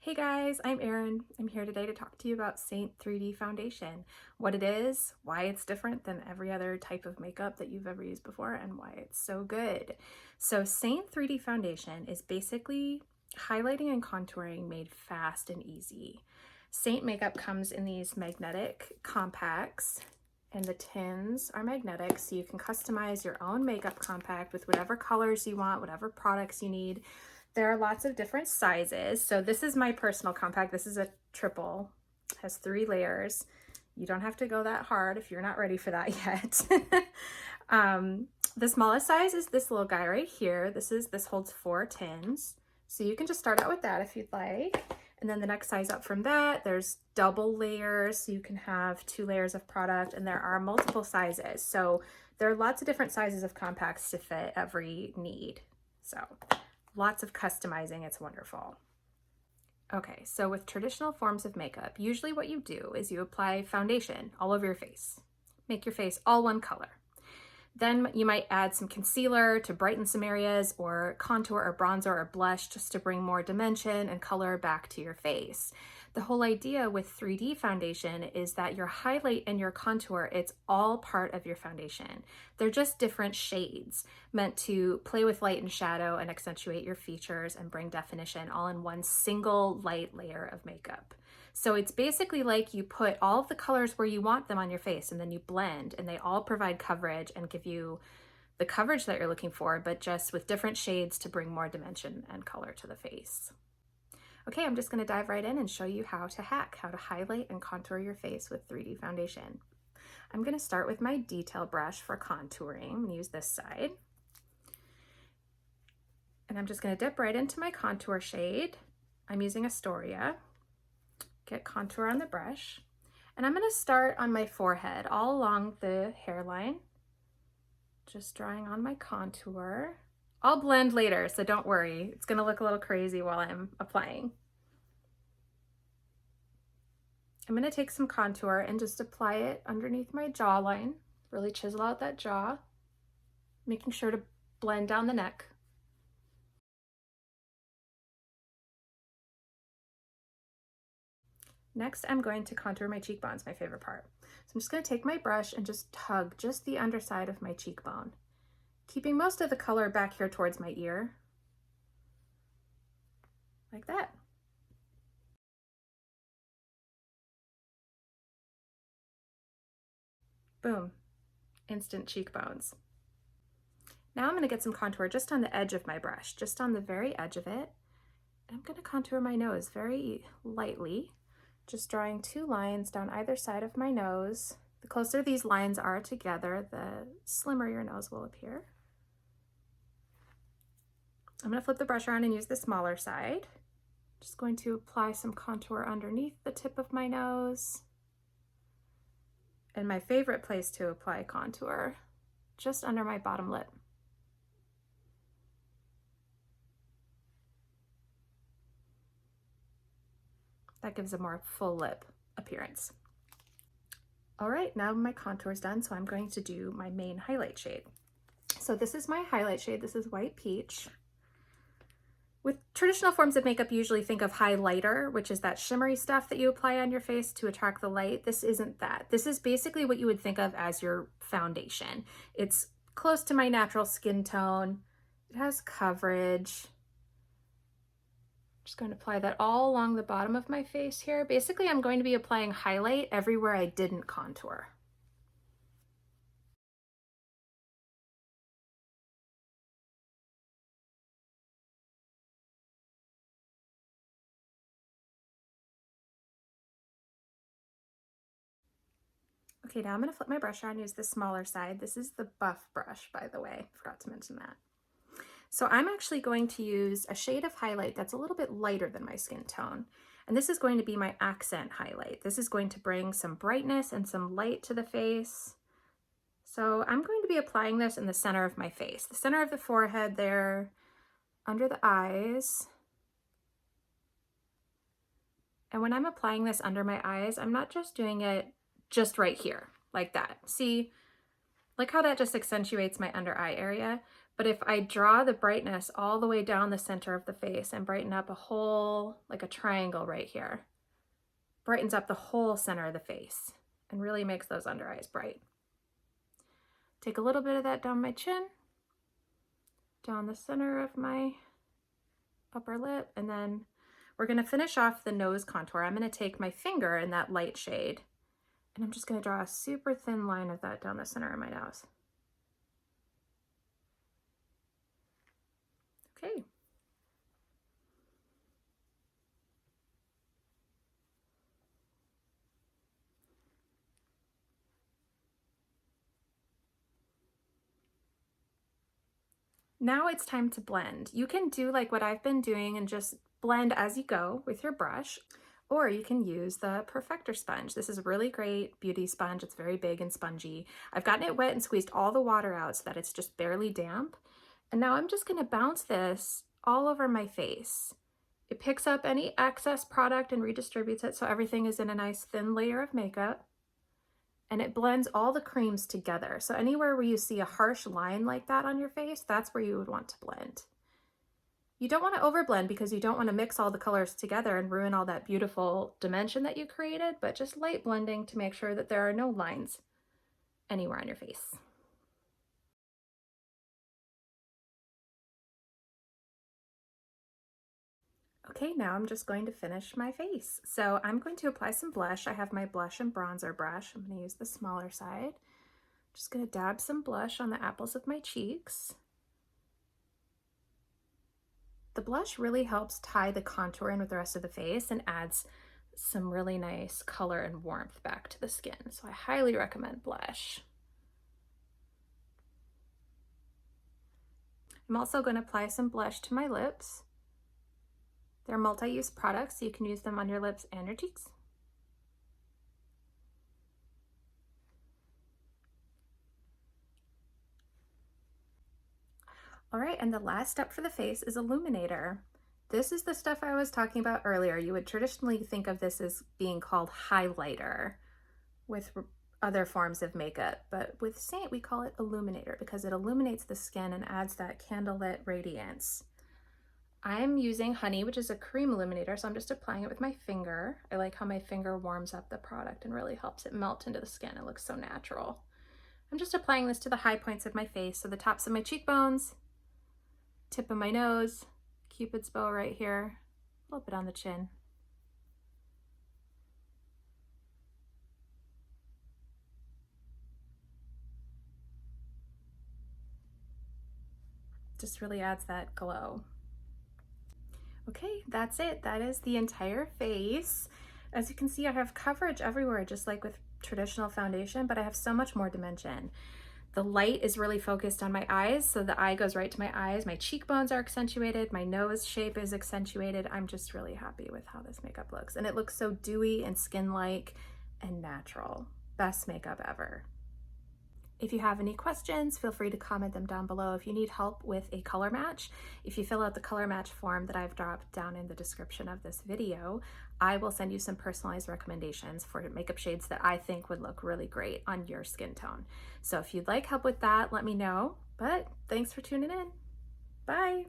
Hey guys, I'm Erin. I'm here today to talk to you about Seint 3D Foundation, what it is, why it's different than every other type of makeup that you've ever used before, and why it's so good. So Seint 3D Foundation is basically highlighting and contouring made fast and easy. Seint makeup comes in these magnetic compacts, and the tins are magnetic, so you can customize your own makeup compact with whatever colors you want, whatever products you need. There are lots of different sizes. So this is my personal compact. This is a triple, has 3 layers. You don't have to go that hard if you're not ready for that yet. The smallest size is this little guy right here. This holds 4 tins. So you can just start out with that if you'd like. And then the next size up from that, there's double layers. So you can have 2 layers of product, and there are multiple sizes. So there are lots of different sizes of compacts to fit every need. So lots of customizing, it's wonderful. Okay, so with traditional forms of makeup, usually what you do is you apply foundation all over your face. Make your face all one color. Then you might add some concealer to brighten some areas, or contour or bronzer or blush just to bring more dimension and color back to your face. The whole idea with 3D foundation is that your highlight and your contour, it's all part of your foundation. They're just different shades meant to play with light and shadow and accentuate your features and bring definition all in one single light layer of makeup. So it's basically like you put all of the colors where you want them on your face, and then you blend, and they all provide coverage and give you the coverage that you're looking for, but just with different shades to bring more dimension and color to the face. Okay, I'm just going to dive right in and show you how to hack, how to highlight and contour your face with 3D foundation. I'm going to start with my detail brush for contouring. I'm going to use this side. And I'm just going to dip right into my contour shade. I'm using Astoria. Get contour on the brush. And I'm going to start on my forehead, all along the hairline. Just drawing on my contour. I'll blend later, so don't worry. It's gonna look a little crazy while I'm applying. I'm gonna take some contour and just apply it underneath my jawline. Really chisel out that jaw, making sure to blend down the neck. Next, I'm going to contour my cheekbones, my favorite part. So I'm just gonna take my brush and just tug just the underside of my cheekbone, keeping most of the color back here towards my ear, like that. Boom, instant cheekbones. Now I'm gonna get some contour just on the edge of my brush, just on the very edge of it. And I'm gonna contour my nose very lightly, just drawing 2 lines down either side of my nose. The closer these lines are together, the slimmer your nose will appear. I'm going to flip the brush around and use the smaller side. Just going to apply some contour underneath the tip of my nose. And my favorite place to apply contour, just under my bottom lip. That gives a more full lip appearance. All right, now my contour is done, so I'm going to do my main highlight shade. So this is my highlight shade. This is White Peach. With traditional forms of makeup, you usually think of highlighter, which is that shimmery stuff that you apply on your face to attract the light. This isn't that. This is basically what you would think of as your foundation. It's close to my natural skin tone. It has coverage. Just going to apply that all along the bottom of my face here. Basically, I'm going to be applying highlight everywhere I didn't contour. Okay, now I'm going to flip my brush around and use the smaller side. This is the buff brush, by the way. Forgot to mention that. So I'm actually going to use a shade of highlight that's a little bit lighter than my skin tone. And this is going to be my accent highlight. This is going to bring some brightness and some light to the face. So I'm going to be applying this in the center of my face, the center of the forehead there, under the eyes. And when I'm applying this under my eyes, I'm not just doing it just right here, like that. See, like how that just accentuates my under eye area, But if I draw the brightness all the way down the center of the face and brighten up a whole, like a triangle right here, brightens up the whole center of the face and really makes those under eyes bright. Take a little bit of that down my chin, down the center of my upper lip, and then we're gonna finish off the nose contour. I'm gonna take my finger in that light shade, and I'm just gonna draw a super thin line of that down the center of my nose. Okay. Now it's time to blend. You can do like what I've been doing and just blend as you go with your brush, or you can use the Perfector sponge. This is a really great beauty sponge. It's very big and spongy. I've gotten it wet and squeezed all the water out so that it's just barely damp. And now I'm just gonna bounce this all over my face. It picks up any excess product and redistributes it so everything is in a nice thin layer of makeup. And it blends all the creams together. So anywhere where you see a harsh line like that on your face, that's where you would want to blend. You don't want to overblend because you don't want to mix all the colors together and ruin all that beautiful dimension that you created, but just light blending to make sure that there are no lines anywhere on your face. Okay, now I'm just going to finish my face. So I'm going to apply some blush. I have my blush and bronzer brush. I'm going to use the smaller side. Just going to dab some blush on the apples of my cheeks. The blush really helps tie the contour in with the rest of the face and adds some really nice color and warmth back to the skin. So I highly recommend blush. I'm also going to apply some blush to my lips. They're multi-use products, so you can use them on your lips and your cheeks. All right, and the last step for the face is Illuminator. This is the stuff I was talking about earlier. You would traditionally think of this as being called highlighter with other forms of makeup, but with Seint we call it Illuminator because it illuminates the skin and adds that candlelit radiance. I'm using Honey, which is a cream illuminator, so I'm just applying it with my finger. I like how my finger warms up the product and really helps it melt into the skin. It looks so natural. I'm just applying this to the high points of my face, so the tops of my cheekbones, tip of my nose, Cupid's bow right here, a little bit on the chin. Just really adds that glow. Okay, that's it. That is the entire face. As you can see, I have coverage everywhere, just like with traditional foundation, but I have so much more dimension. The light is really focused on my eyes, so the eye goes right to my eyes. My cheekbones are accentuated, my nose shape is accentuated. I'm just really happy with how this makeup looks. And it looks so dewy and skin-like and natural. Best makeup ever. If you have any questions, feel free to comment them down below. If you need help with a color match, if you fill out the color match form that I've dropped down in the description of this video, I will send you some personalized recommendations for makeup shades that I think would look really great on your skin tone. So if you'd like help with that, let me know. But thanks for tuning in. Bye.